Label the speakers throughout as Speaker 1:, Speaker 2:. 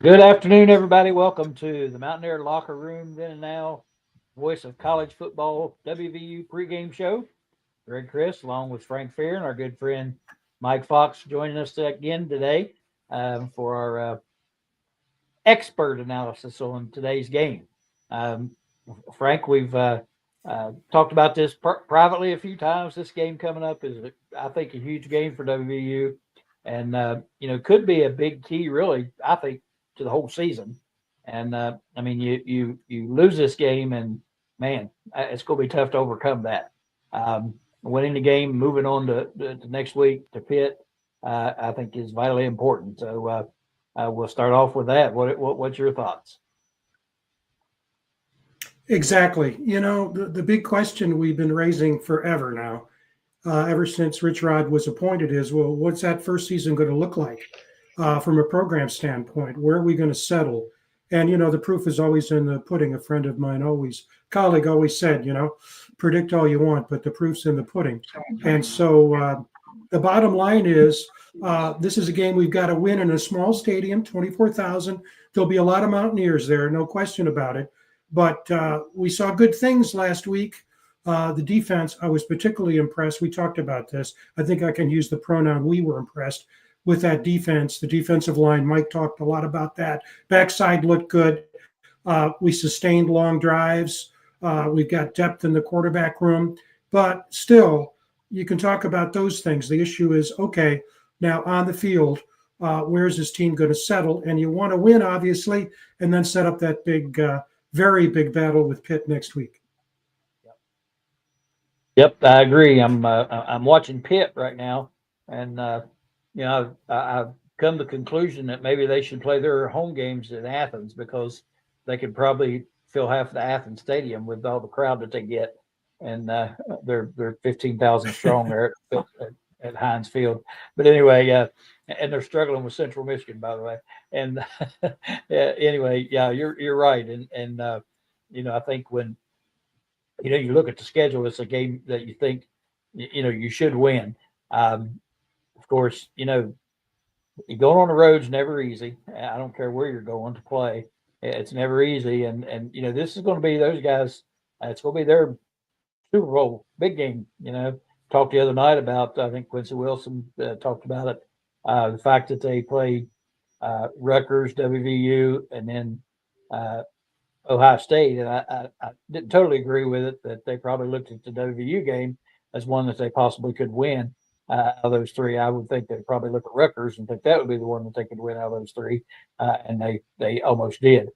Speaker 1: Good afternoon, everybody. Welcome to the Mountaineer Locker Room, then and now, voice of college football WVU pregame show. Greg Chris, along with Frank Fair and our good friend Mike Fox, joining us again today for our expert analysis on today's game. Um, Frank, we've talked about this privately a few times. This game coming up is, I think, a huge game for WVU, and could be a big key, really. I think to the whole season. And I mean, you lose this game, and man, it's going to be tough to overcome that. Winning the game, moving on to next week to Pitt, I think is vitally important. So we'll start off with that. What's your thoughts?
Speaker 2: Exactly. The big question we've been raising forever now, ever since Rich Rod was appointed, is, well, what's that first season going to look like from a program standpoint? Where are we going to settle? And, the proof is always in the pudding. A friend of mine colleague always said, predict all you want, but the proof's in the pudding. And so the bottom line is this is a game we've got to win in a small stadium, 24,000. There'll be a lot of Mountaineers there, no question about it. But we saw good things last week. The defense, I was particularly impressed. We talked about this. I think I can use the pronoun we were impressed with that defense, the defensive line. Mike talked a lot about that. Backside looked good. We sustained long drives. We've got depth in the quarterback room. But still, you can talk about those things. The issue is, okay, now on the field, where's this team going to settle? And you want to win, obviously, and then set up that big very big battle with Pitt next week.
Speaker 1: Yep, I agree. I'm watching Pitt right now, and I've come to the conclusion that maybe they should play their home games in Athens because they could probably fill half the Athens stadium with all the crowd that they get, and they're 15,000 strong there at Heinz Field. But anyway, and they're struggling with Central Michigan, by the way. And anyway, yeah, you're right. And I think when you look at the schedule, it's a game that you think you should win. Of course, going on the road's never easy. I don't care where you're going to play; it's never easy. And this is going to be those guys. It's going to be their Super Bowl big game. Talked the other night about, I think Quincy Wilson talked about it. The fact that they played Rutgers, WVU, and then Ohio State, and I didn't totally agree with it. That they probably looked at the WVU game as one that they possibly could win. Out of those three, I would think they'd probably look at Rutgers and think that would be the one that they could win out of those three, and they almost did.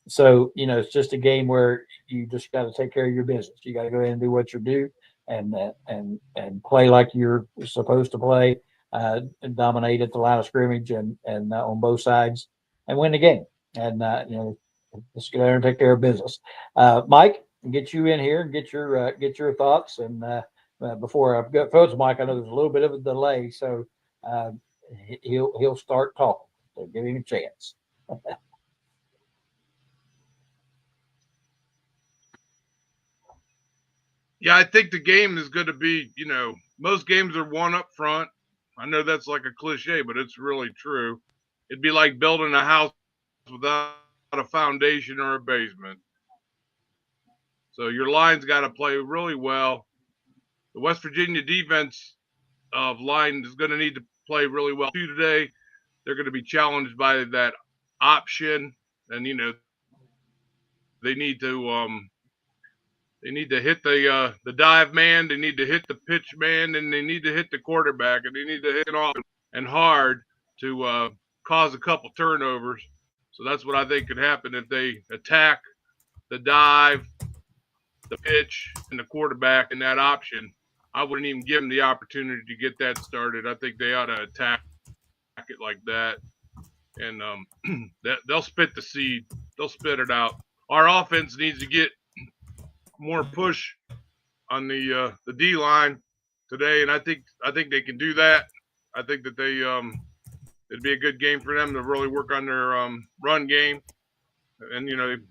Speaker 1: So it's just a game where you just got to take care of your business. You got to go in and do what you do, and play like you're supposed to play, and dominate at the line of scrimmage and on both sides, and win the game. And just go there and take care of business. Mike, get you in here and get your thoughts. And before I've got phones, Mike, I know there's a little bit of a delay, so he'll start talking. So give him a chance.
Speaker 3: Yeah, I think the game is going to be, most games are one up front. I know that's like a cliche, but it's really true. It'd be like building a house without a foundation or a basement. So your line's got to play really well. The West Virginia defense of line is going to need to play really well too today. They're going to be challenged by that option, and they need to hit the dive man, they need to hit the pitch man, and they need to hit the quarterback, and they need to hit off and hard to cause a couple turnovers. So that's what I think could happen if they attack the dive, the pitch, and the quarterback in that option. I wouldn't even give them the opportunity to get that started. I think they ought to attack it like that, and they'll spit the seed. They'll spit it out. Our offense needs to get more push on the D line today, and I think they can do that. I think that it'd be a good game for them to really work on their run game, and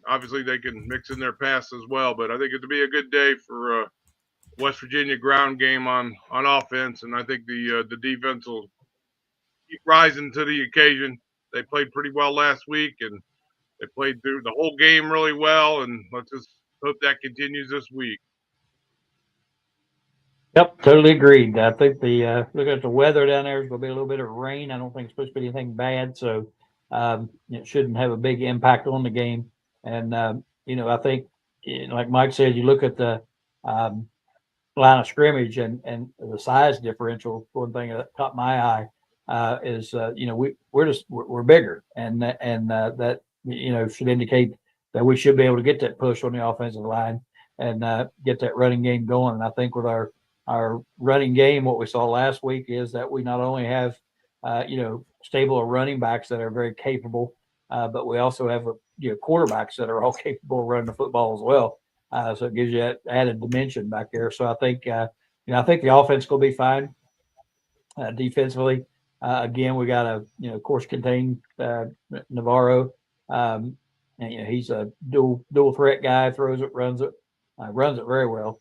Speaker 3: obviously they can mix in their pass as well. But I think it'd be a good day for West Virginia ground game on offense, and I think the defense will keep rising to the occasion. They played pretty well last week, and they played through the whole game really well. And let's just hope that continues this week.
Speaker 1: Yep, totally agreed. I think looking at the weather down there, is going to be a little bit of rain. I don't think it's supposed to be anything bad, so it shouldn't have a big impact on the game. And I think, like Mike said, you look at the line of scrimmage and the size differential. One thing that caught my eye is we're bigger, and that should indicate that we should be able to get that push on the offensive line and get that running game going. And I think with our running game, what we saw last week is that we not only have, stable running backs that are very capable, but we also have, quarterbacks that are all capable of running the football as well. So it gives you that added dimension back there. So I think, I think the offense will be fine. Defensively, again, we got to, of course, contain Navarro. And he's a dual threat guy, throws it, runs it very well.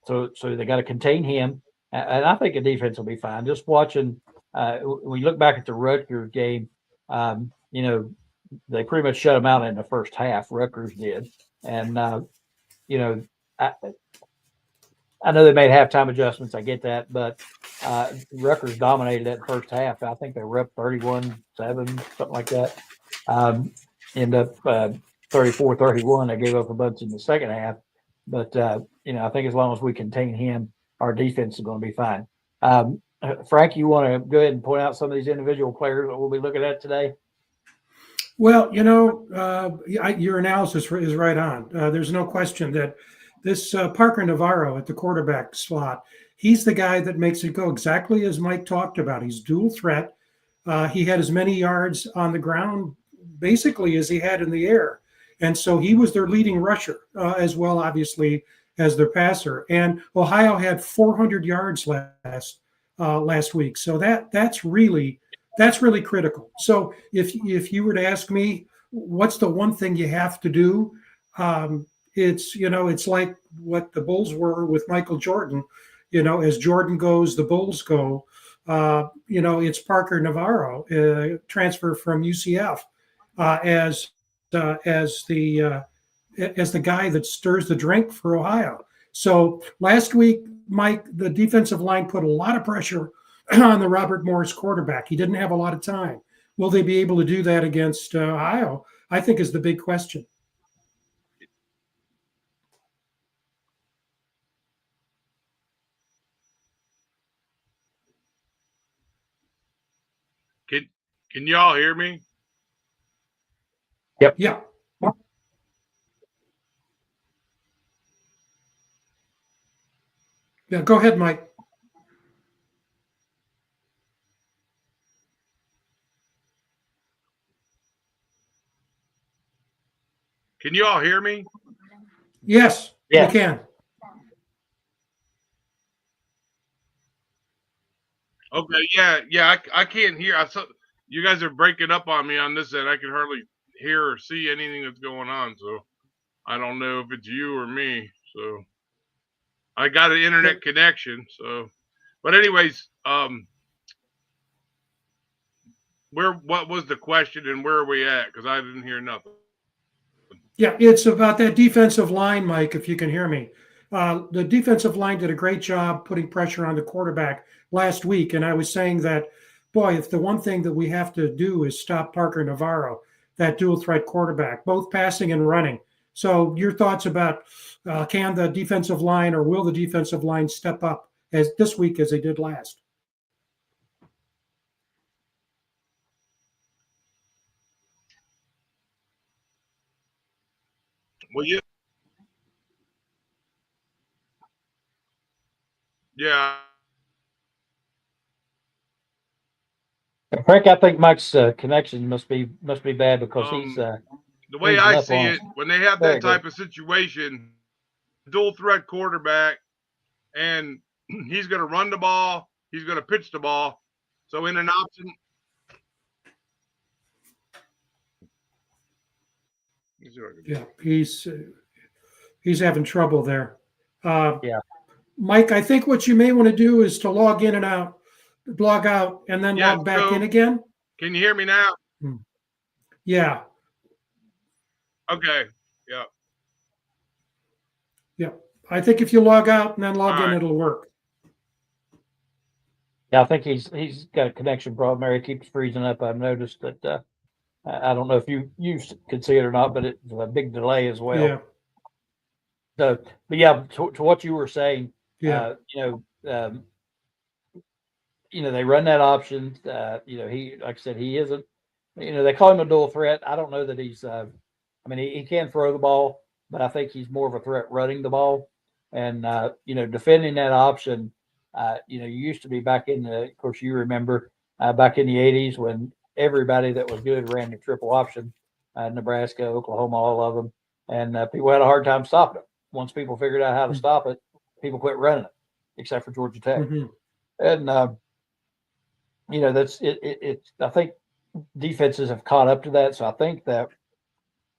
Speaker 1: So they got to contain him, and I think the defense will be fine. Just watching, when you look back at the Rutgers game, they pretty much shut them out in the first half. Rutgers did, and I know they made halftime adjustments. I get that, but Rutgers dominated that first half. I think they were up 31-7, something like that. End up 34-31. They gave up a bunch in the second half. But, I think as long as we contain him, our defense is going to be fine. Frank, you want to go ahead and point out some of these individual players that we'll be looking at today?
Speaker 2: Well, your analysis is right on. There's no question that this Parker Navarro at the quarterback slot, he's the guy that makes it go exactly as Mike talked about. He's dual threat. He had as many yards on the ground basically as he had in the air. And so he was their leading rusher as well, obviously, as their passer. And Ohio had 400 yards last week. So that's really critical. So if you were to ask me, what's the one thing you have to do? It's like what the Bulls were with Michael Jordan. As Jordan goes, the Bulls go. It's Parker Navarro, transfer from UCF, as the guy that stirs the drink for Ohio. So last week, Mike, the defensive line put a lot of pressure on the Robert Morris quarterback. He didn't have a lot of time. Will they be able to do that against Ohio? I think is the big question.
Speaker 3: Can y'all hear me?
Speaker 1: Yep.
Speaker 2: Yeah. Yeah, go ahead, Mike.
Speaker 3: Can you all hear me?
Speaker 2: Yes, we can.
Speaker 3: Okay, yeah. I can't hear. You guys are breaking up on me on this end. I can hardly hear or see anything that's going on. So I don't know if it's you or me. So I got an internet connection. So, but anyways, what was the question and where are we at? Because I didn't hear nothing.
Speaker 2: Yeah, it's about that defensive line, Mike, if you can hear me. The defensive line did a great job putting pressure on the quarterback last week. And I was saying that, boy, if the one thing that we have to do is stop Parker Navarro, that dual threat quarterback, both passing and running. So your thoughts about can the defensive line or will the defensive line step up as this week as they did last?
Speaker 3: Well, yeah.
Speaker 1: Frank, I think Mike's connection must be bad because he's
Speaker 3: the way I see it, when they have that type of situation, dual threat quarterback, and he's going to run the ball, he's going to pitch the ball. So in an option,
Speaker 2: yeah, he's having trouble there. Mike, I think what you may want to do is to log in and out, log out, and then log back in again.
Speaker 3: Can you hear me now?
Speaker 2: Yeah.
Speaker 3: Okay. Yeah.
Speaker 2: Yeah. I think if you log out and then log
Speaker 3: All
Speaker 2: in,
Speaker 3: right.
Speaker 2: it'll work.
Speaker 1: Yeah, I think he's got a connection problem there. He keeps freezing up. I've noticed that. I don't know if you could see it or not, but it's a big delay as well.
Speaker 2: Yeah.
Speaker 1: So, but yeah, to what you were saying,
Speaker 2: Yeah.
Speaker 1: they run that option. He, like I said, he isn't. They call him a dual threat. I don't know that he's. I mean, he can throw the ball, but I think he's more of a threat running the ball, and defending that option. You used to be back in the. Of course, you remember back in the '80s when everybody that was good ran the triple option. Nebraska, Oklahoma, all of them, and people had a hard time stopping it. Once people figured out how to stop it, people quit running it, except for Georgia Tech.
Speaker 2: Mm-hmm.
Speaker 1: And that's it. It's I think defenses have caught up to that, so I think that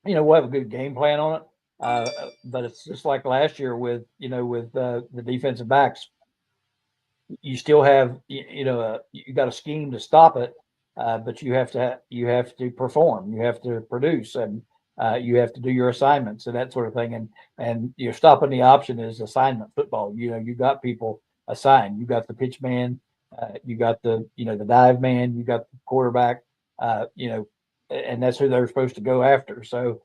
Speaker 1: we'll have a good game plan on it. But it's just like last year with the defensive backs. You still have you got a scheme to stop it, but you have to perform, you have to produce, and you have to do your assignments and that sort of thing. And you're stopping the option is assignment football. You got people assigned. You got the pitch man, you got the the dive man, you got the quarterback, and that's who they're supposed to go after. So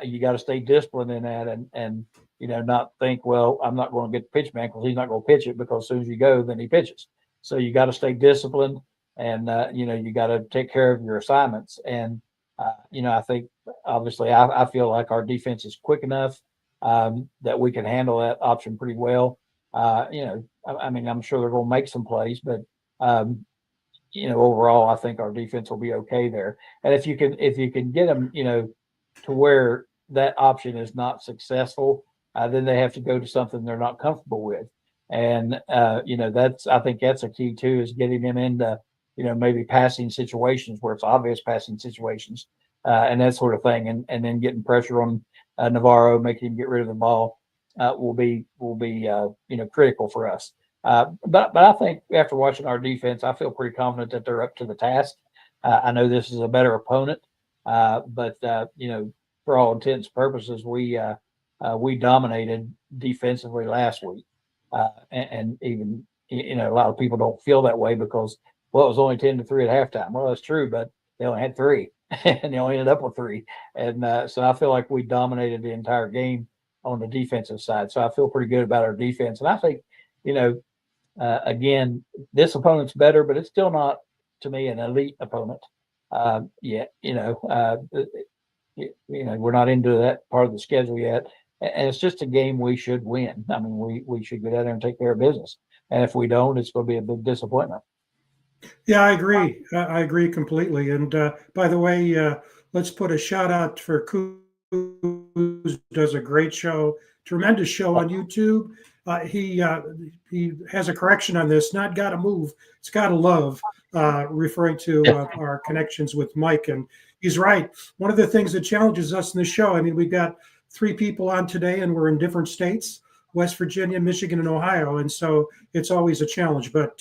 Speaker 1: you got to stay disciplined in that and not think, well, I'm not going to get the pitch man because he's not going to pitch it, because as soon as you go, then he pitches. So you got to stay disciplined, and you got to take care of your assignments. And I think obviously I feel like our defense is quick enough that we can handle that option pretty well. I mean, I'm sure they're going to make some plays, but overall, I think our defense will be okay there. And if you can get them, to where that option is not successful, then they have to go to something they're not comfortable with. And I think that's a key too, is getting them into maybe passing situations where it's obvious passing situations, and that sort of thing, and then getting pressure on Navarro, making him get rid of the ball, will be critical for us. But I think after watching our defense, I feel pretty confident that they're up to the task. I know this is a better opponent, but for all intents and purposes, we dominated defensively last week, and even a lot of people don't feel that way because it was only 10-3 at halftime. Well, that's true, but they only had 3, and they only ended up with 3, and so I feel like we dominated the entire game on the defensive side. So I feel pretty good about our defense, and I think again, this opponent's better, but it's still not, to me, an elite opponent yet. We're not into that part of the schedule yet, and it's just a game we should win. I mean, we should go down there and take care of business, and if we don't, it's going to be a big disappointment.
Speaker 2: Yeah, I agree. I agree completely. And by the way, let's put a shout out for Kuz, who does a great show, tremendous show on YouTube. He has a correction on this. Not gotta move, it's gotta love, referring to our connections with Mike. And he's right. One of the things that challenges us in the show, I mean, we've got 3 people on today, and we're in different states: West Virginia, Michigan, and Ohio. And so it's always a challenge. But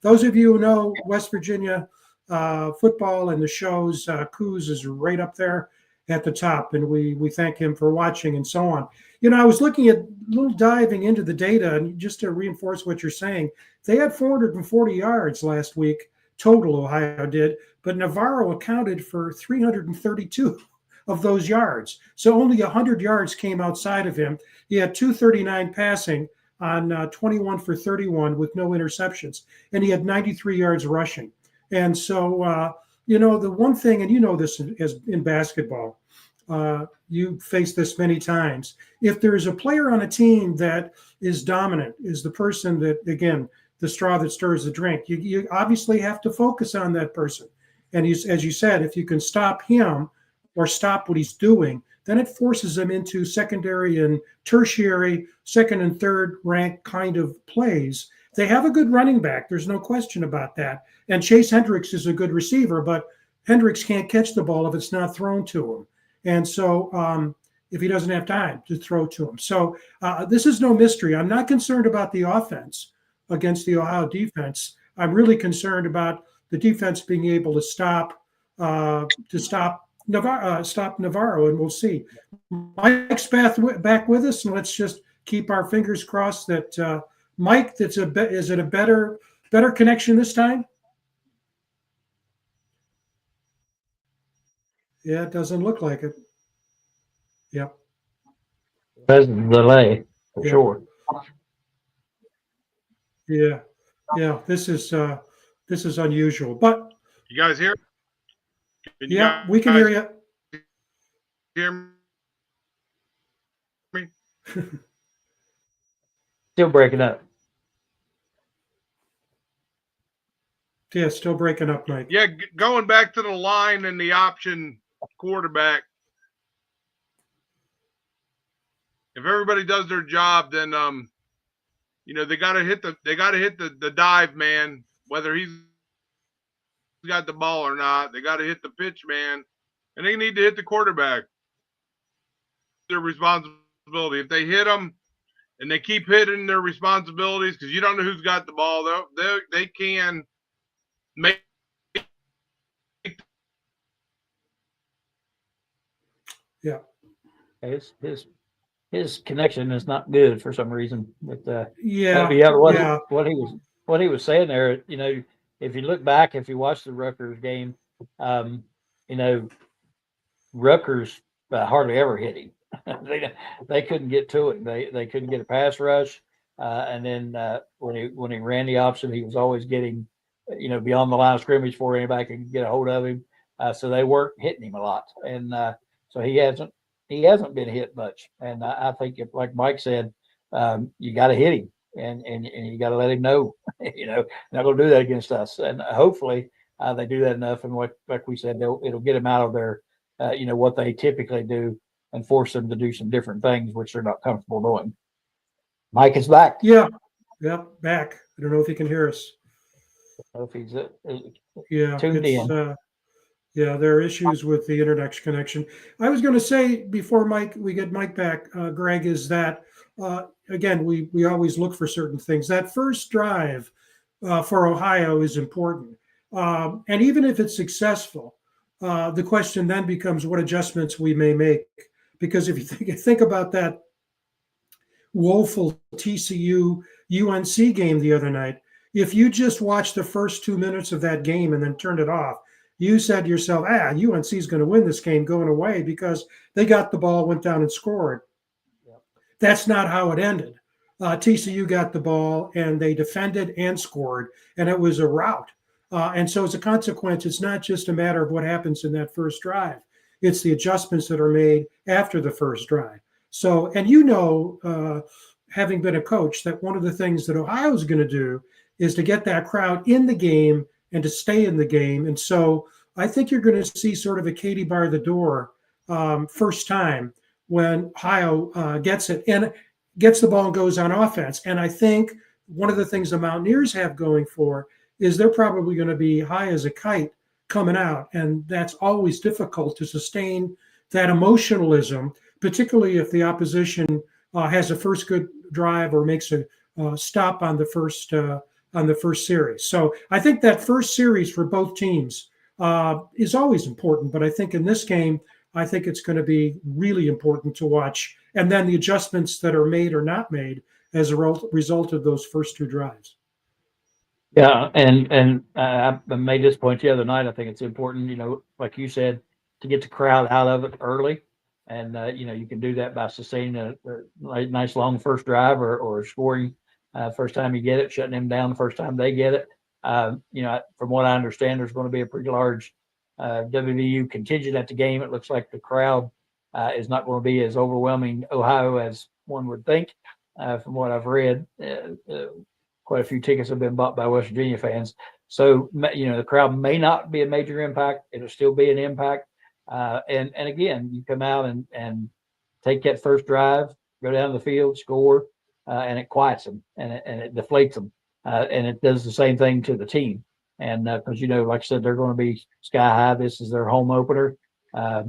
Speaker 2: those of you who know West Virginia football and the shows, Kuz is right up there at the top. And we thank him for watching and so on. I was looking at a little diving into the data, and just to reinforce what you're saying, they had 440 yards last week, total, Ohio did, but Navarro accounted for 332 of those yards. So only 100 yards came outside of him. He had 239 passing on 21 for 31 with no interceptions, and he had 93 yards rushing. And so, the one thing, and this as in basketball, you face this many times. If there is a player on a team that is dominant, is the person that, again, the straw that stirs the drink, you obviously have to focus on that person. And as you said, if you can stop him or stop what he's doing, then it forces him into secondary and tertiary, second and third rank kind of plays. They have a good running back. There's no question about that. And Chase Hendricks is a good receiver, but Hendricks can't catch the ball if it's not thrown to him. And so if he doesn't have time to throw to him. So this is no mystery. I'm not concerned about the offense against the Ohio defense. I'm really concerned about the defense being able to stop Navarro, and we'll see. Mike's back with us, and let's just keep our fingers crossed that Mike, is it a better connection this time? Yeah, it doesn't look like it. Yep.
Speaker 1: There's a delay for
Speaker 2: Yeah.
Speaker 1: sure.
Speaker 2: Yeah, this is unusual, but
Speaker 3: You guys hear?
Speaker 2: Yeah, we can hear you.
Speaker 3: Hear me?
Speaker 1: Still breaking up.
Speaker 2: Yeah, still breaking up, Mike.
Speaker 3: Yeah, going back to the line and the option quarterback. If everybody does their job, then they got to hit the dive man, whether he's got the ball or not. They got to hit the pitch man, and they need to hit the quarterback. Their responsibility. If they hit them and they keep hitting their responsibilities, because you don't know who's got the ball, they can make.
Speaker 2: Yeah.
Speaker 1: His connection is not good for some reason. But
Speaker 2: Yeah.
Speaker 1: What he was saying there, if you look back, if you watch the Rutgers game, Rutgers hardly ever hit him. they couldn't get to it. They couldn't get a pass rush. And then when he ran the option, he was always getting, beyond the line of scrimmage before anybody could get a hold of him. So they weren't hitting him a lot. And so he hasn't been hit much. And I think, like Mike said, you got to hit him and you got to let him know, not going to do that against us. And hopefully they do that enough. And like we said, it'll get them out of their, what they typically do and force them to do some different things, which they're not comfortable doing. Mike is back.
Speaker 2: Yeah, back. I don't know if he can hear us.
Speaker 1: I don't know if he's
Speaker 2: tuned in. Yeah, there are issues with the internet connection. I was going to say before we get Mike back, Greg, is that again we always look for certain things. That first drive for Ohio is important, and even if it's successful, the question then becomes what adjustments we may make. Because if you think about that woeful TCU UNC game the other night, if you just watched the first 2 minutes of that game and then turned it off, you said to yourself, UNC is going to win this game going away because they got the ball, went down and scored. Yep. That's not how it ended. TCU got the ball and they defended and scored, and it was a rout. And so as a consequence, it's not just a matter of what happens in that first drive. It's the adjustments that are made after the first drive. So, and having been a coach, that one of the things that Ohio is going to do is to get that crowd in the game and to stay in the game. And so I think you're going to see sort of a Katie bar the door first time when Ohio gets it and gets the ball and goes on offense. And I think one of the things the Mountaineers have going for is they're probably going to be high as a kite coming out. And that's always difficult to sustain that emotionalism, particularly if the opposition has a first good drive or makes a stop on the first series. So I think that first series for both teams is always important. But I think in this game, I think it's going to be really important to watch. And then the adjustments that are made or not made as a result of those first two drives.
Speaker 1: Yeah, and I made this point the other night. I think it's important, like you said, to get the crowd out of it early. And, you can do that by sustaining a nice long first drive or scoring first time you get it, shutting them down the first time they get it. From what I understand, there's going to be a pretty large WVU contingent at the game. It looks like the crowd is not going to be as overwhelming Ohio as one would think. From what I've read, quite a few tickets have been bought by West Virginia fans. So, the crowd may not be a major impact. It'll still be an impact. And again, you come out and take that first drive, go down the field, score, and it quiets them and it deflates them. And it does the same thing to the team. And because, like I said, they're going to be sky high. This is their home opener. A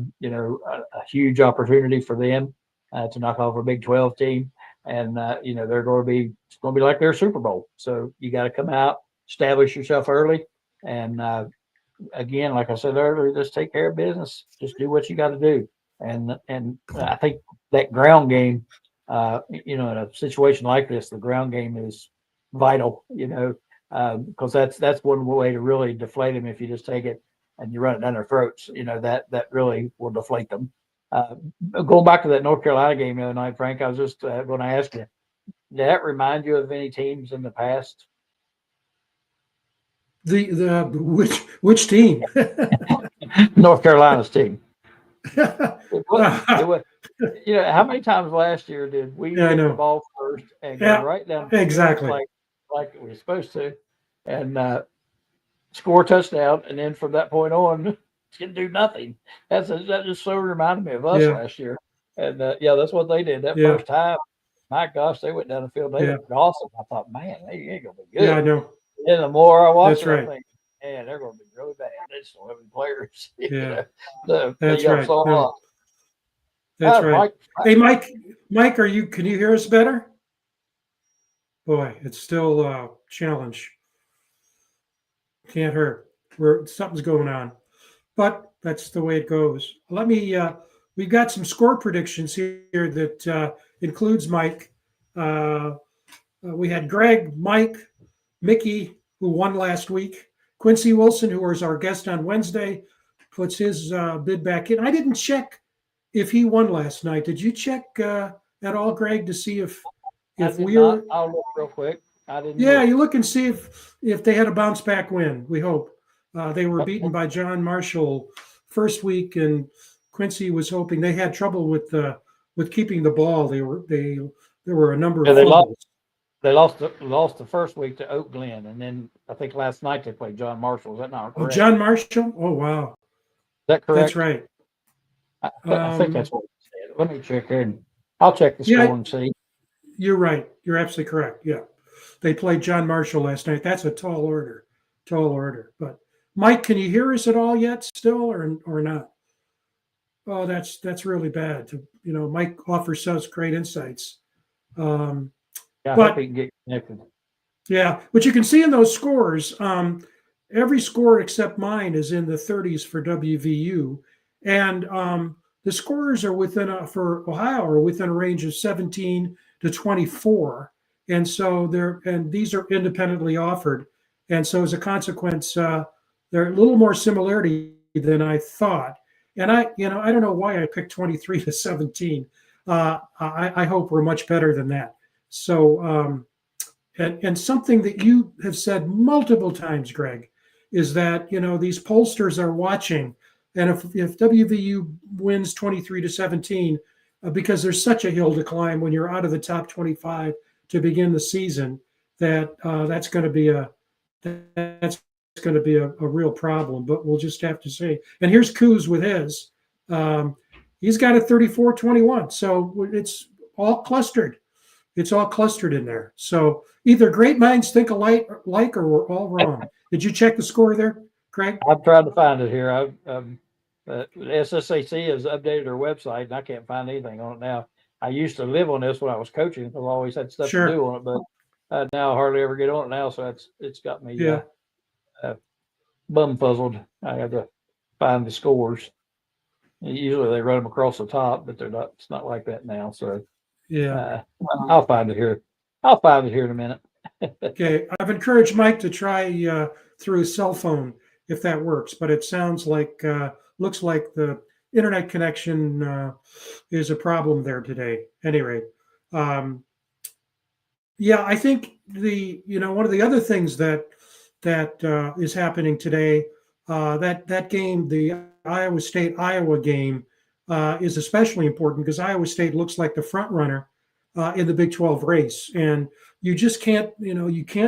Speaker 1: huge opportunity for them to knock off a Big 12 team. And, it's going to be like their Super Bowl. So you got to come out, establish yourself early, And again, like I said earlier, just take care of business. Just do what you got to do. And I think that ground game, in a situation like this, the ground game is vital. Because that's one way to really deflate them. If you just take it and you run it down their throats, that really will deflate them. Going back to that North Carolina game the other night, Frank, I was just going to ask you, did that remind you of any teams in the past?
Speaker 2: The which team?
Speaker 1: North Carolina's team. It was, how many times last year did we
Speaker 2: Yeah, I
Speaker 1: get the
Speaker 2: know.
Speaker 1: ball first and
Speaker 2: Yeah,
Speaker 1: go right down the field
Speaker 2: exactly.
Speaker 1: like we were supposed to, and score a touchdown, and then from that point on, can do nothing. That just so reminded me of us
Speaker 2: Yeah.
Speaker 1: last year, and that's what they did that
Speaker 2: Yeah.
Speaker 1: first time. My gosh, they went down the field. They
Speaker 2: Yeah.
Speaker 1: looked awesome. I thought, man, they ain't gonna be good.
Speaker 2: Yeah, I know.
Speaker 1: And the more I watch
Speaker 2: That's
Speaker 1: it,
Speaker 2: right.
Speaker 1: I think, man, they're gonna be really bad. They just don't have any players.
Speaker 2: Yeah.
Speaker 1: The
Speaker 2: That's
Speaker 1: young
Speaker 2: right.
Speaker 1: saw
Speaker 2: No,
Speaker 1: off.
Speaker 2: that's right.
Speaker 1: Mike,
Speaker 2: Hey, Mike, can you hear us better? Boy, it's still a challenge. Can't hurt. Something's going on, but that's the way it goes. We've got some score predictions here that includes Mike. We had Greg, Mike, Mickey, who won last week. Quincy Wilson, who was our guest on Wednesday, puts his bid back in. I didn't check if he won last night. Did you check at all, Greg, to see if we're?
Speaker 1: I'll look real quick. I didn't.
Speaker 2: Yeah, you look and see if they had a bounce back win. We hope. They were beaten by John Marshall first week, and Quincy was hoping. They had trouble with keeping the ball. There were a number of fumbles.
Speaker 1: They lost the first week to Oak Glen, and then I think last night they played John Marshall. Is that not correct?
Speaker 2: Oh, John Marshall? Oh, wow.
Speaker 1: Is that correct?
Speaker 2: That's right.
Speaker 1: I think that's what he said. Let me check here. I'll check the score and see.
Speaker 2: You're right. You're absolutely correct. Yeah. They played John Marshall last night. That's a tall order. But Mike, can you hear us at all yet still or not? Oh, that's really bad. Mike offers us great insights.
Speaker 1: I hope he can get connected.
Speaker 2: Yeah, but you can see in those scores, every score except mine is in the 30s for WVU, and the scores are for Ohio are within a range of 17 to 24, and so these are independently offered, and so as a consequence, there are a little more similarity than I thought, and I don't know why I picked 23 to 17. I hope we're much better than that. So, and something that you have said multiple times, Greg, is that these pollsters are watching, and if WVU wins 23 to 17, because there's such a hill to climb when you're out of the top 25 to begin the season, that's going to be a real problem. But we'll just have to see. And here's Coos with his. He's got a 34-21, so it's all clustered. It's all clustered in there. So either great minds think alike or we're all wrong. Did you check the score there, Craig?
Speaker 1: I've tried to find it here. SSAC has updated their website, and I can't find anything on it now. I used to live on this when I was coaching because I always had stuff to do on it, but now I hardly ever get on it now. So it's got me bumfuzzled. I have to find the scores. Usually they run them across the top, but they're not. It's not like that now. So I'll find it here. I'll find it here in a minute.
Speaker 2: Okay, I've encouraged Mike to try through his cell phone if that works, but it sounds like looks like the internet connection is a problem there today. Anyway, I think one of the other things that is happening today, that game, the Iowa State-Iowa game, is especially important because Iowa State looks like the front runner in the Big 12 race, and you just can't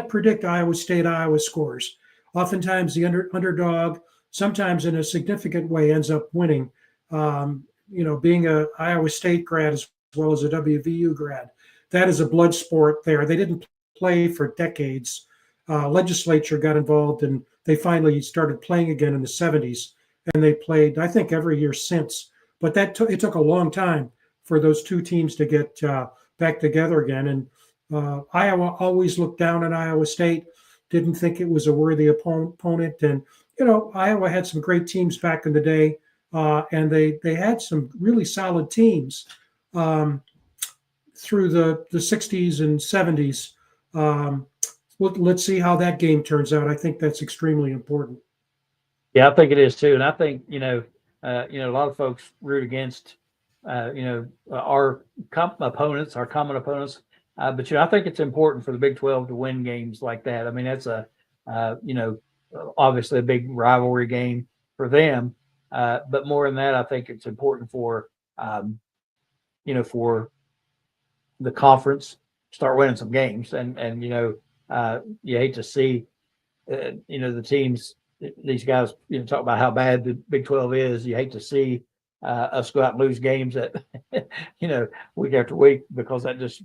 Speaker 2: predict Iowa State-Iowa scores. Oftentimes the underdog, sometimes in a significant way, ends up winning. Being a Iowa State grad as well as a WVU grad, that is a blood sport there. They didn't play for decades. Legislature got involved and they finally started playing again in the 70s, and they played, I think, every year since. But it took a long time for those two teams to get back together again. And Iowa always looked down on Iowa State. didn't think it was a worthy opponent. And, Iowa had some great teams back in the day, and they had some really solid teams through the 60s and 70s. Let's see how that game turns out. I think that's extremely important.
Speaker 1: Yeah, I think it is too, and I think a lot of folks root against our opponents, our common opponents, but I think it's important for the Big 12 to win games like that. I mean, that's obviously a big rivalry game for them, but more than that, I think it's important for for the conference start winning some games, and you hate to see the teams, these guys, talk about how bad the Big 12 is. You hate to see us go out and lose games that, week after week, because that just,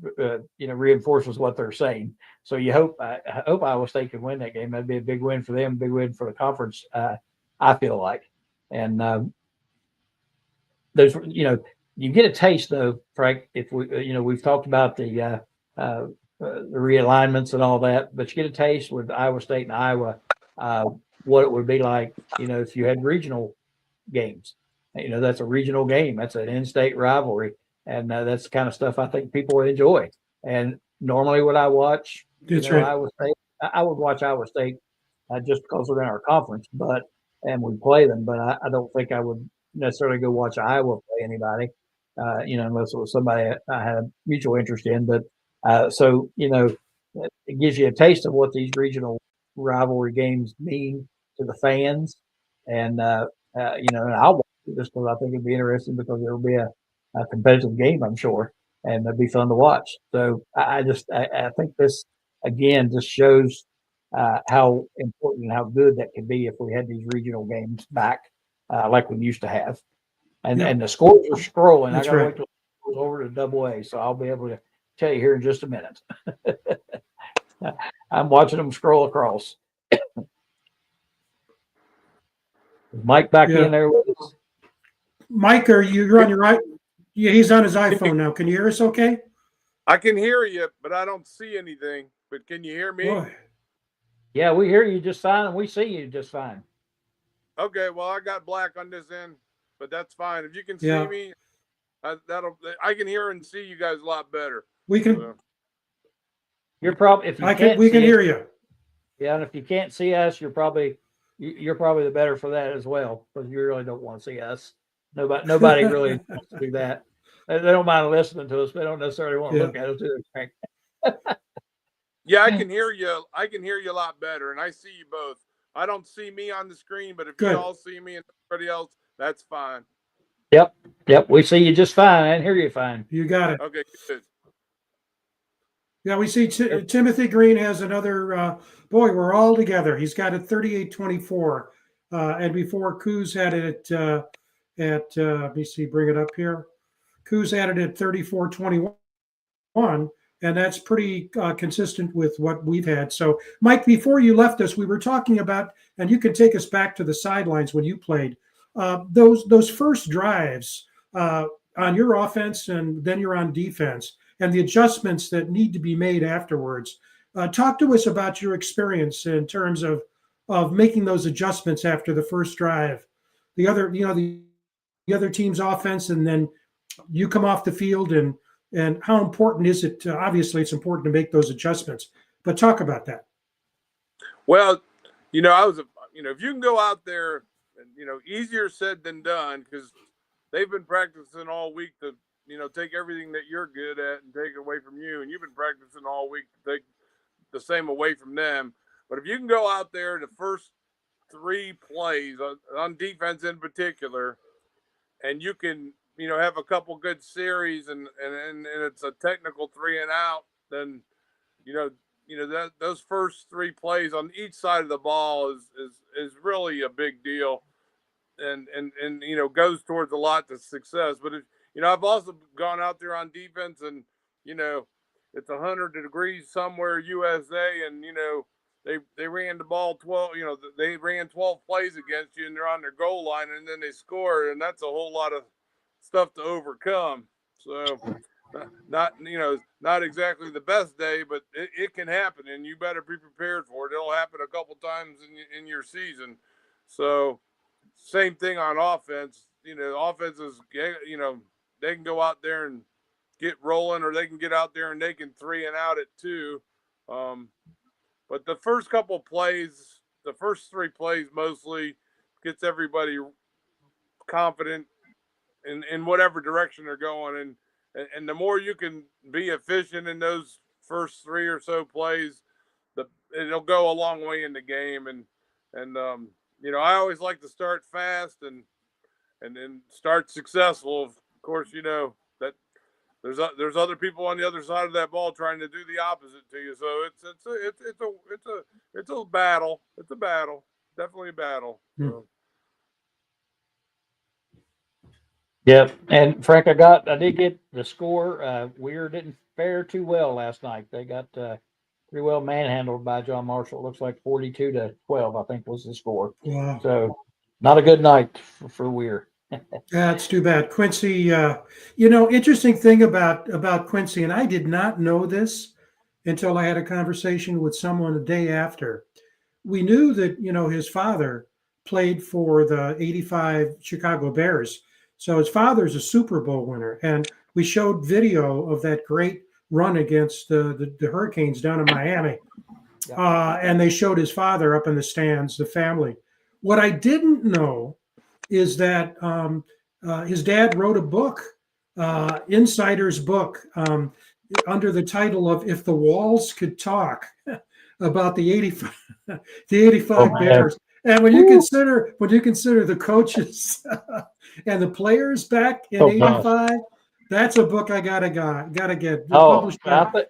Speaker 1: reinforces what they're saying. So I hope Iowa State can win that game. That'd be a big win for them, big win for the conference. I feel like, and those, you get a taste though, Frank. If we've talked about the realignments and all that, but you get a taste with Iowa State and Iowa, what it would be like, if you had regional games. That's a regional game. That's an in-state rivalry, and that's the kind of stuff I think people enjoy. And normally, when I watch,
Speaker 2: That's right.
Speaker 1: Iowa State, I would watch Iowa State just because they're in our conference, and we play them. But I don't think I would necessarily go watch Iowa play anybody, unless it was somebody I had a mutual interest in. But it gives you a taste of what these regional rivalry games mean to the fans, and and I'll watch it just because I think it'd be interesting, because it'll be a competitive game, I'm sure, and it'd be fun to watch. So I think this again just shows how important and how good that could be if we had these regional games back like we used to have. And the scores are scrolling.
Speaker 2: That's
Speaker 1: I got to
Speaker 2: right.
Speaker 1: wait till it goes over to Double A, so I'll be able to tell you here in just a minute. I'm watching them scroll across. Is Mike back in there with us?
Speaker 2: Mike, you're on your right? Yeah, he's on his iPhone now. Can you hear us okay?
Speaker 4: I can hear you, but I don't see anything. But can you hear me?
Speaker 2: Boy.
Speaker 1: Yeah, we hear you just fine, and we see you just fine.
Speaker 4: Okay, well, I got black on this end, but that's fine. If you can see
Speaker 2: Yeah.
Speaker 4: me, I can hear and see you guys a lot better.
Speaker 2: We can.
Speaker 4: So,
Speaker 1: You're probably, if you
Speaker 2: we
Speaker 1: can't
Speaker 2: can
Speaker 1: see
Speaker 2: hear
Speaker 1: us,
Speaker 2: you.
Speaker 1: yeah, and if you can't see us, you're probably the better for that as well, because you really don't want to see us. Nobody really wants to do that. They don't mind listening to us, but they don't necessarily want to look at us either. Frank.
Speaker 4: yeah, I can hear you. I can hear you a lot better, and I see you both. I don't see me on the screen, but if
Speaker 2: Good.
Speaker 4: you all see me and everybody else, that's fine.
Speaker 1: Yep, we see you just fine and hear you fine.
Speaker 2: You got it.
Speaker 4: Okay, good.
Speaker 2: Yeah, we see Timothy Green has another. Boy, we're all together. He's got it 38-24, and before Coos had it let me see, bring it up here. Coos had it at 34-21, and that's pretty consistent with what we've had. So, Mike, before you left us, we were talking about, and you can take us back to the sidelines when you played. Those first drives on your offense, and then you're on defense, and the adjustments that need to be made afterwards. Talk to us about your experience in terms of making those adjustments after the first drive. The other team's offense, and then you come off the field, and how important is it? Obviously, it's important to make those adjustments, but talk about that.
Speaker 4: Well, if you can go out there, easier said than done, because they've been practicing all week to, take everything that you're good at and take it away from you. And you've been practicing all week to take the same away from them. But if you can go out there the first 3 plays on defense in particular, and you can, have a couple good series and it's a technical 3 and out, then, that those first 3 plays on each side of the ball is really a big deal, and goes towards a lot to success. But I've also gone out there on defense, and it's 100 degrees somewhere USA, and they ran the ball 12. They ran 12 plays against you, and they're on their goal line, and then they score, and that's a whole lot of stuff to overcome. So, not exactly the best day, but it can happen, and you better be prepared for it. It'll happen a couple times in your season. So same thing on offense. Offenses, they can go out there and get rolling, or they can get out there and they can 3 and out at 2. But the first couple plays, the first 3 plays mostly gets everybody confident in whatever direction they're going. And the more you can be efficient in those first 3 or so plays, it'll go a long way in the game. And I always like to start fast and then start successful. Of course, that there's other people on the other side of that ball trying to do the opposite to you. So it's a battle. It's a battle. Definitely a battle. So.
Speaker 1: Yep. And Frank, I did get the score. Weir didn't fare too well last night. They got pretty well manhandled by John Marshall. It looks like 42-12, I think was the score.
Speaker 2: Wow.
Speaker 1: So not a good night for Weir.
Speaker 2: That's too bad. Quincy, interesting thing about Quincy, and I did not know this until I had a conversation with someone the day after. We knew that, his father played for the 85 Chicago Bears. So his father's a Super Bowl winner. And we showed video of that great run against the Hurricanes down in Miami. And they showed his father up in the stands, the family. What I didn't know is that his dad wrote a book, Insider's book, under the title of "If the Walls Could Talk," about the 85 Bears. And when you consider the coaches and the players back in '85, that's a book I gotta get. Published by.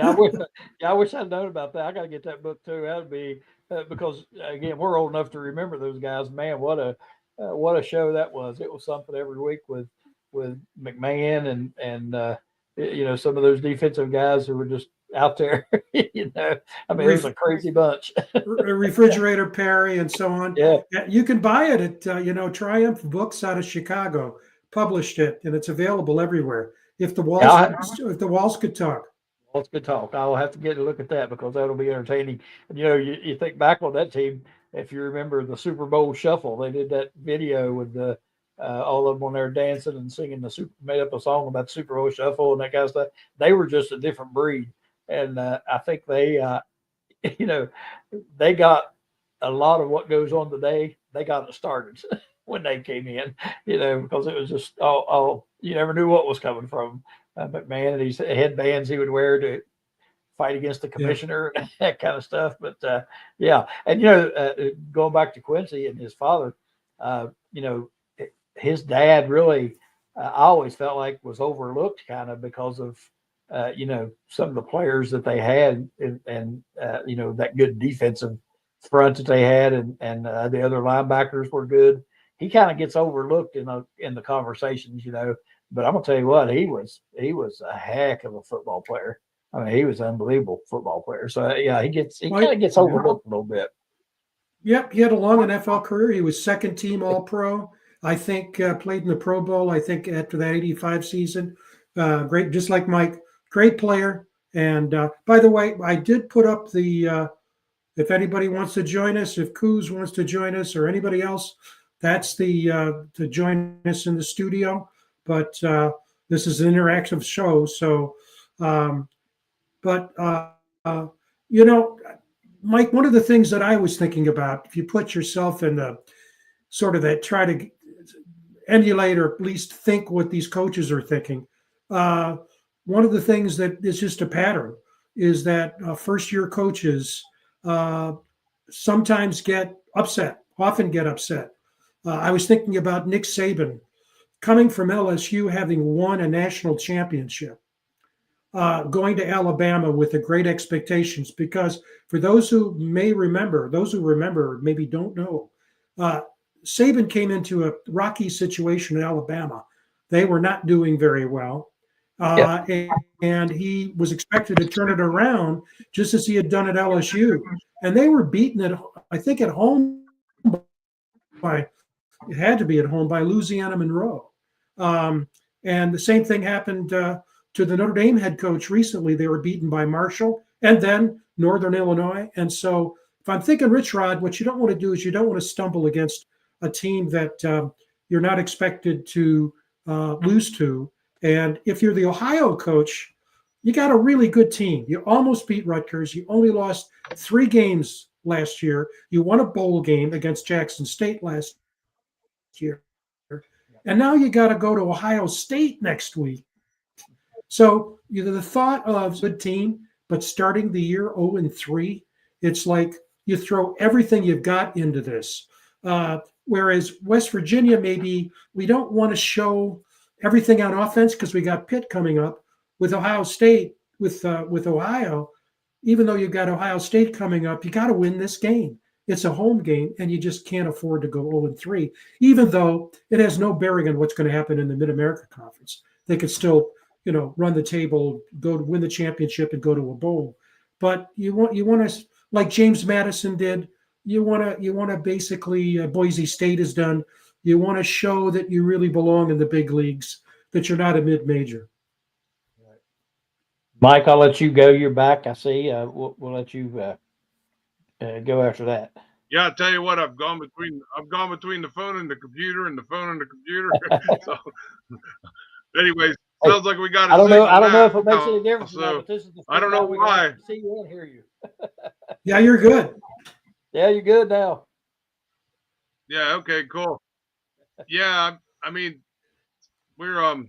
Speaker 1: I wish I'd known about that. I gotta get that book too. That'd be because again, we're old enough to remember those guys. Man, what a show that was! It was something every week with McMahon and some of those defensive guys who were just out there. It was a crazy bunch.
Speaker 2: Refrigerator Perry and so on.
Speaker 1: Yeah,
Speaker 2: you can buy it at Triumph Books out of Chicago. Published it, and it's available everywhere. If the walls could talk.
Speaker 1: Well, it's good talk. I'll have to get a look at that because that'll be entertaining. You think back on that team, if you remember the Super Bowl Shuffle, they did that video with all of them on there dancing and singing made up a song about the Super Bowl Shuffle and that kind of stuff. They were just a different breed. And I think they got a lot of what goes on today. They got it started when they came in, because it was just all you never knew what was coming from. McMahon and these headbands he would wear to fight against the commissioner and that kind of stuff. But and going back to Quincy and his father, his dad really I always felt like was overlooked kind of because of some of the players that they had and that good defensive front that they had and the other linebackers were good. He kind of gets overlooked in the conversations, But I'm gonna tell you what, he was a heck of a football player. I mean, he was an unbelievable football player. So he kind of gets overlooked a little bit.
Speaker 2: Yep, he had a long NFL career. He was second team All Pro. I think played in the Pro Bowl. I think after that '85 season, great, just like Mike, great player. And by the way, I did put up the if anybody wants to join us, if Coos wants to join us or anybody else, that's the to join us in the studio. But this is an interactive show. So, Mike, one of the things that I was thinking about, if you put yourself in the sort of that, try to emulate or at least think what these coaches are thinking. One of the things that is just a pattern is that first-year coaches sometimes often get upset. I was thinking about Nick Saban, coming from LSU, having won a national championship, going to Alabama with the great expectations, because for those who remember, maybe don't know, Saban came into a rocky situation in Alabama. They were not doing very well. And he was expected to turn it around just as he had done at LSU. And they were beaten at home by Louisiana Monroe. And the same thing happened to the Notre Dame head coach recently. They were beaten by Marshall and then Northern Illinois. And so if I'm thinking Rich Rod, what you don't want to do is you don't want to stumble against a team that you're not expected to lose to. And if you're the Ohio coach, you got a really good team. You almost beat Rutgers. You only lost 3 games last year. You won a bowl game against Jackson State last year. And now you got to go to Ohio State next week. So the thought of a good team, but starting the year 0-3, it's like you throw everything you've got into this. Whereas West Virginia, maybe we don't want to show everything on offense because we got Pitt coming up. With Ohio State, with Ohio, even though you've got Ohio State coming up, you got to win this game. It's a home game, and you just can't afford to go 0-3, even though it has no bearing on what's going to happen in the Mid-America Conference. They could still, run the table, go to win the championship, and go to a bowl. But you want to, like James Madison did. You want to basically Boise State has done. You want to show that you really belong in the big leagues, that you're not a mid-major.
Speaker 1: Mike, I'll let you go. You're back. I see. We'll let you go after that.
Speaker 3: Yeah, I tell you what, I've gone between the phone and the computer and the phone and the computer. So, anyways, sounds like we got.
Speaker 1: I don't know if it makes any difference.
Speaker 3: So,
Speaker 1: but this is the
Speaker 3: I don't know why.
Speaker 1: See you and hear you.
Speaker 2: Yeah, you're good.
Speaker 1: Yeah, you're good now.
Speaker 3: Yeah. Okay. Cool. Yeah. I mean, we're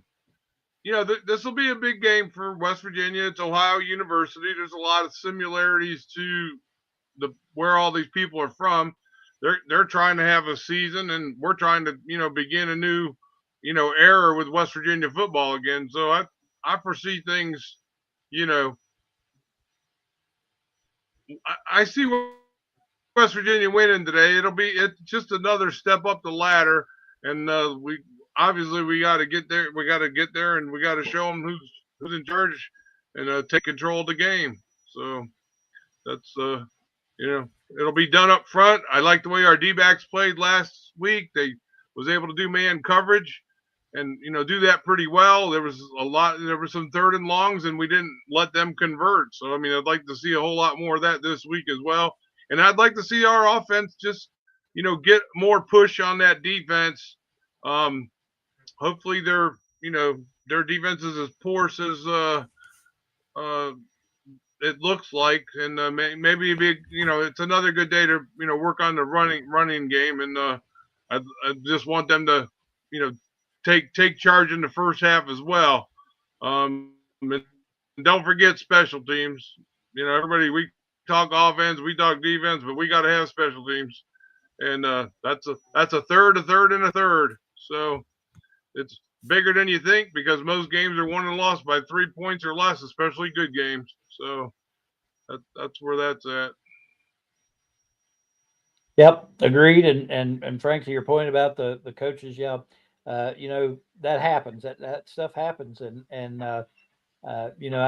Speaker 3: this will be a big game for West Virginia. It's Ohio University. There's a lot of similarities to where all these people are from. They're trying to have a season, and we're trying to begin a new era with West Virginia football again. So I foresee things. I see West Virginia winning today. It's just another step up the ladder, and we got to get there. We got to get there, and we got to show them who's in charge and take control of the game. So that's it'll be done up front. I like the way our D-backs played last week. They was able to do man coverage and do that pretty well. There was some 3rd and longs, and we didn't let them convert. So I'd like to see a whole lot more of that this week as well. And I'd like to see our offense just get more push on that defense. Hopefully their defense is as porous as it looks like, and maybe it's another good day to work on the running game, and I just want them to take charge in the first half as well. And don't forget special teams. Everybody, we talk offense, we talk defense, but we got to have special teams, and that's a third, and a third. So it's bigger than you think because most games are won and lost by 3 points or less, especially good games. So that's where that's at.
Speaker 1: Yep, agreed. And Frank, to your point about the coaches, yeah, that happens. That stuff happens, and I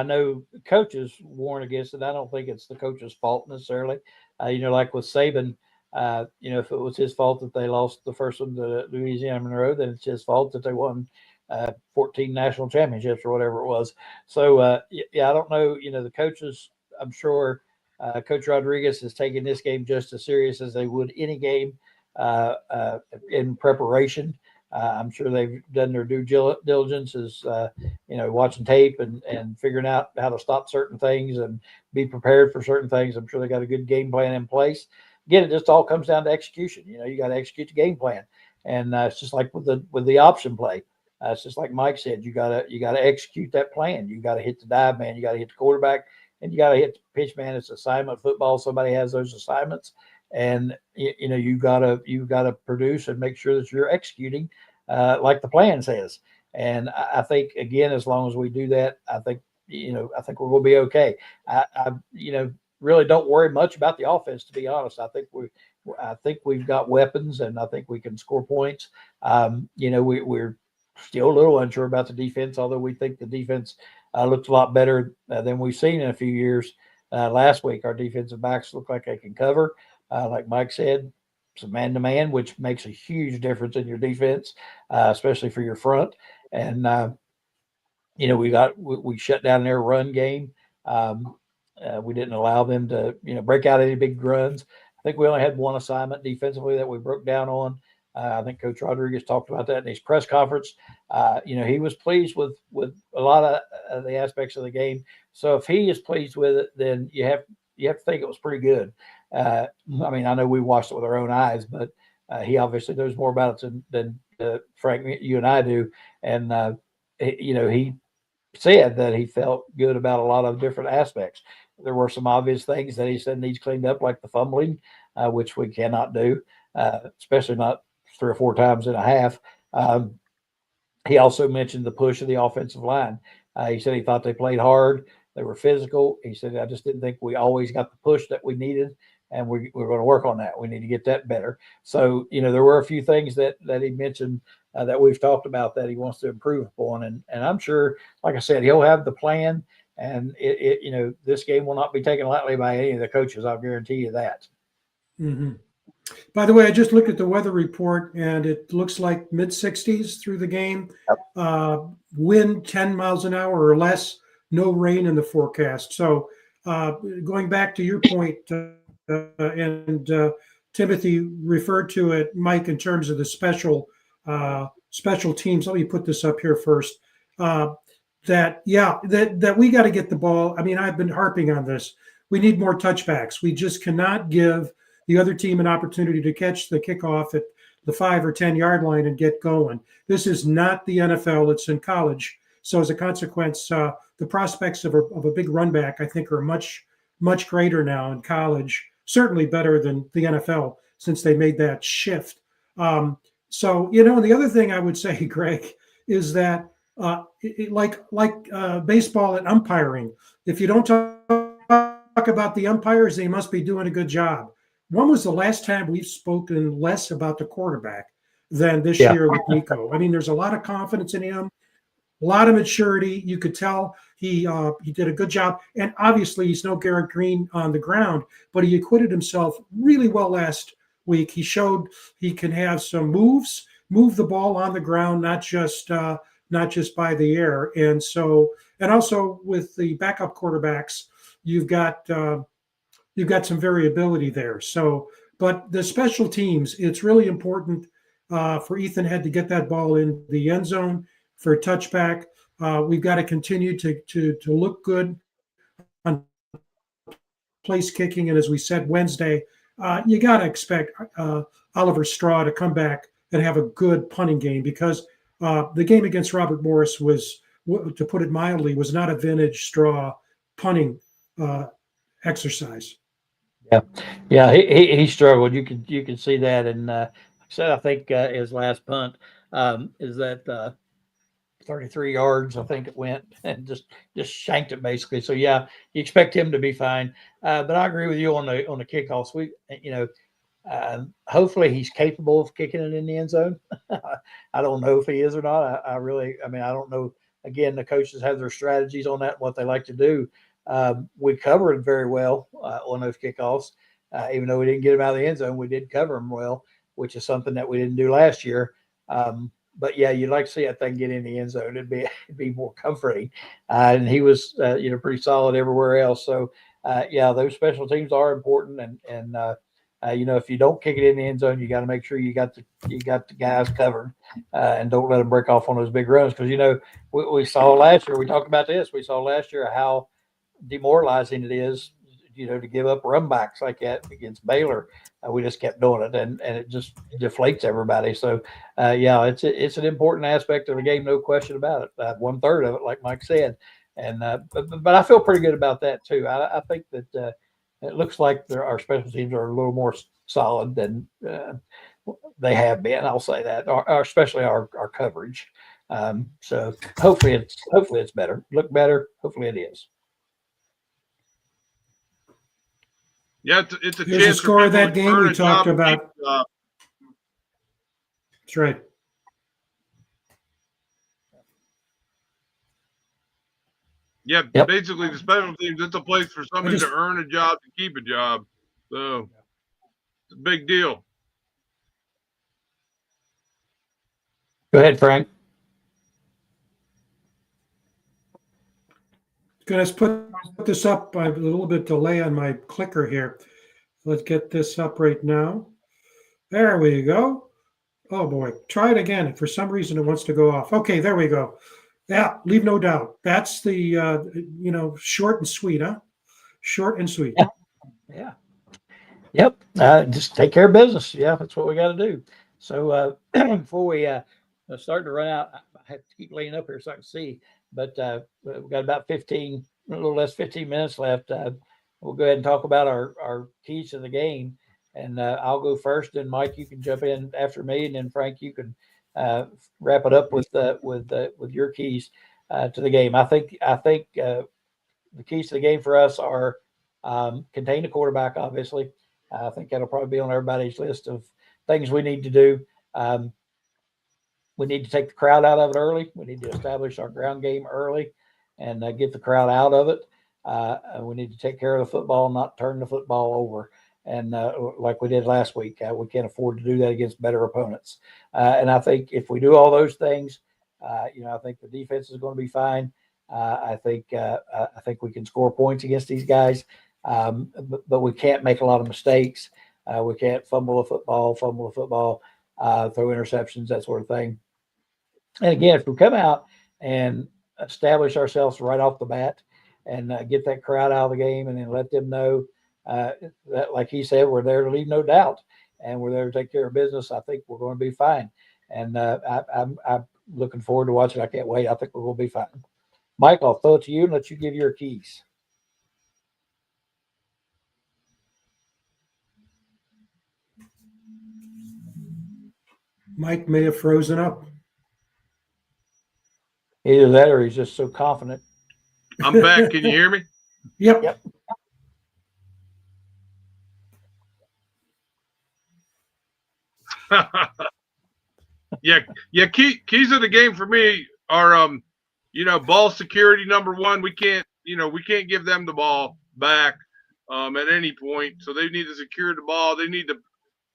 Speaker 1: know coaches warn against it. I don't think it's the coach's fault necessarily. Like with Saban, if it was his fault that they lost the first one to Louisiana Monroe, then it's his fault that they won 14 national championships or whatever it was. So, I don't know. The coaches, I'm sure Coach Rodriguez is taking this game just as serious as they would any game in preparation. I'm sure they've done their due diligence as, watching tape and figuring out how to stop certain things and be prepared for certain things. I'm sure they got a good game plan in place. Again, it just all comes down to execution. You got to execute the game plan. And it's just like with the option play. It's just like Mike said, you gotta execute that plan. You got to hit the dive man. You got to hit the quarterback, and you got to hit the pitch man. It's assignment football. Somebody has those assignments, and you gotta produce and make sure that you're executing like the plan says. And I think again, as long as we do that, I think we're going to be okay. I really don't worry much about the offense, to be honest. I think we've got weapons, and I think we can score points. We're still a little unsure about the defense, although we think the defense looks a lot better than we've seen in a few years. Last week, our defensive backs look like they can cover. Like Mike said, some man-to-man, which makes a huge difference in your defense, especially for your front. And we shut down their run game. We didn't allow them to break out any big runs. I think we only had one assignment defensively that we broke down on. I think Coach Rodriguez talked about that in his press conference. He was pleased with a lot of the aspects of the game. So if he is pleased with it, then you have to think it was pretty good. I know we watched it with our own eyes, but he obviously knows more about it than Frank, you and I do. And he said that he felt good about a lot of different aspects. There were some obvious things that he said needs cleaned up, like the fumbling, which we cannot do, especially not 3 or 4 times in a half. He also mentioned the push of the offensive line. He said he thought they played hard. They were physical. He said, I just didn't think we always got the push that we needed, and we're going to work on that. We need to get that better. So, there were a few things that he mentioned that we've talked about that he wants to improve upon. And I'm sure, like I said, he'll have the plan, and this game will not be taken lightly by any of the coaches. I'll guarantee you that.
Speaker 2: Mm-hmm. By the way, I just looked at the weather report, and it looks like mid-60s through the game. Wind 10 miles an hour or less. No rain in the forecast. So going back to your point, and Timothy referred to it, Mike, in terms of the special teams. Let me put this up here first. That we got to get the ball. I've been harping on this. We need more touchbacks. We just cannot give the other team an opportunity to catch the kickoff at the 5 or 10 yard line and get going. This is not the NFL. It's in college. So as a consequence, the prospects of a big run back, I think, are much, much greater now in college, certainly better than the NFL since they made that shift. And the other thing I would say, Greg, is that like baseball and umpiring, if you don't talk about the umpires, they must be doing a good job. When was the last time we've spoken less about the quarterback than this year with Nico? There's a lot of confidence in him, a lot of maturity. You could tell he did a good job. And obviously, he's no Garrett Green on the ground, but he acquitted himself really well last week. He showed he can have some moves, move the ball on the ground, not just by the air. And also with the backup quarterbacks, you've got some variability there. So, but the special teams, it's really important for Ethan Head to get that ball in the end zone for a touchback. We've got to continue to look good on place kicking. And as we said Wednesday, you got to expect Oliver Straw to come back and have a good punting game, because the game against Robert Morris was, to put it mildly, was not a vintage Straw punting exercise.
Speaker 1: Yeah, he struggled. You can see that, and said I think his last punt is that 33 yards. I think it went, and just shanked it basically. So yeah, you expect him to be fine. But I agree with you on the kickoffs. Hopefully he's capable of kicking it in the end zone. I don't know if he is or not. I don't know. Again, the coaches have their strategies on that, what they like to do. We covered very well on those kickoffs. Even though we didn't get him out of the end zone, we did cover him well, which is something that we didn't do last year. But yeah, you'd like to see that thing get in the end zone. It'd be more comforting. And he was, pretty solid everywhere else. So those special teams are important. And if you don't kick it in the end zone, you got to make sure you got the guys covered, and don't let them break off on those big runs. Because we saw last year. We talked about this. We saw last year how demoralizing it is, to give up run backs like that against Baylor. We just kept doing it, and it just deflates everybody. So, it's an important aspect of the game, no question about it. 1/3 of it, like Mike said, and but I feel pretty good about that too. I think that it looks like our special teams are a little more solid than they have been. I'll say that, or especially our coverage. So hopefully it's better, look better. Hopefully it is.
Speaker 3: Yeah, it's a
Speaker 2: Here's
Speaker 3: chance
Speaker 2: the score
Speaker 3: for
Speaker 2: of that game we talked about. That's right.
Speaker 3: Yeah, yep. Basically the special teams, it's a place for somebody to earn a job and keep a job. So it's a big deal.
Speaker 1: Go ahead, Frank.
Speaker 2: going to put this up. I have a little bit delay on my clicker here. Let's get this up right now. There we go. Oh boy, try it again. For some reason, it wants to go off. Okay, there we go. Yeah, leave no doubt. That's the short and sweet, huh? Short and sweet.
Speaker 1: Yeah. Yep. Just take care of business. Yeah, that's what we got to do. So before we start to run out, I have to keep laying up here so I can see. But we've got about a little less 15 minutes left. We'll go ahead and talk about our keys to the game. And I'll go first, and Mike, you can jump in after me, and then Frank, you can wrap it up with your keys to the game. I think the keys to the game for us are contain the quarterback. Obviously, I think that'll probably be on everybody's list of things we need to do. We need to take the crowd out of it early. We need to establish our ground game early and get the crowd out of it. We need to take care of the football, not turn the football over. And like we did last week, we can't afford to do that against better opponents. And I think if we do all those things, I think the defense is going to be fine. I think we can score points against these guys, but we can't make a lot of mistakes. We can't fumble the football, throw interceptions, that sort of thing. And again, if we come out and establish ourselves right off the bat and get that crowd out of the game and then let them know that, like he said, we're there to leave no doubt and we're there to take care of business, I think we're going to be fine. And I'm looking forward to watching. I can't wait. I think we're going to be fine. Mike, I'll throw it to you and let you give your keys.
Speaker 2: Mike may have frozen up.
Speaker 1: Either that or he's just so confident.
Speaker 3: I'm back. Can you hear me?
Speaker 2: Yep.
Speaker 3: Yeah. Keys of the game for me are, ball security. Number one, we can't give them the ball back at any point. So they need to secure the ball. They need to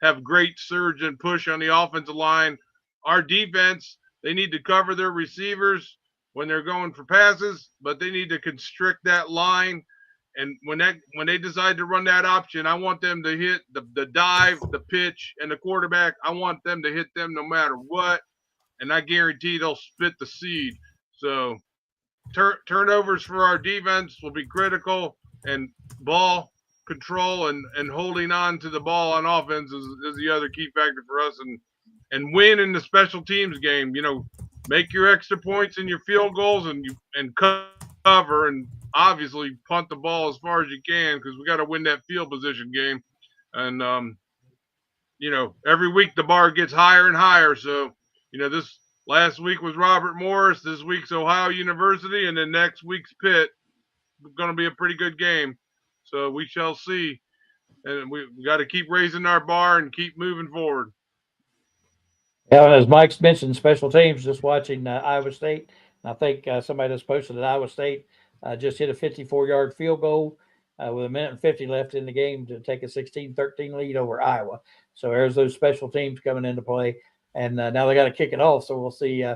Speaker 3: have great surge and push on the offensive line. Our defense, they need to cover their receivers when they're going for passes, but they need to constrict that line. And when they decide to run that option, I want them to hit the dive, the pitch, and the quarterback. I want them to hit them no matter what, and I guarantee they'll spit the seed. So turnovers for our defense will be critical, and ball control and holding on to the ball on offense is the other key factor for us. And win in the special teams game. Make your extra points and your field goals and cover and obviously punt the ball as far as you can because we got to win that field position game. And, every week the bar gets higher and higher. So, this last week was Robert Morris. This week's Ohio University. And then next week's Pitt. It's going to be a pretty good game. So we shall see. And we got to keep raising our bar and keep moving forward.
Speaker 1: Yeah, and as Mike's mentioned, special teams, just watching Iowa State. I think somebody that's posted that Iowa State just hit a 54-yard field goal with 1:50 left in the game to take a 16-13 lead over Iowa. So there's those special teams coming into play, and now they got to kick it off. So we'll see.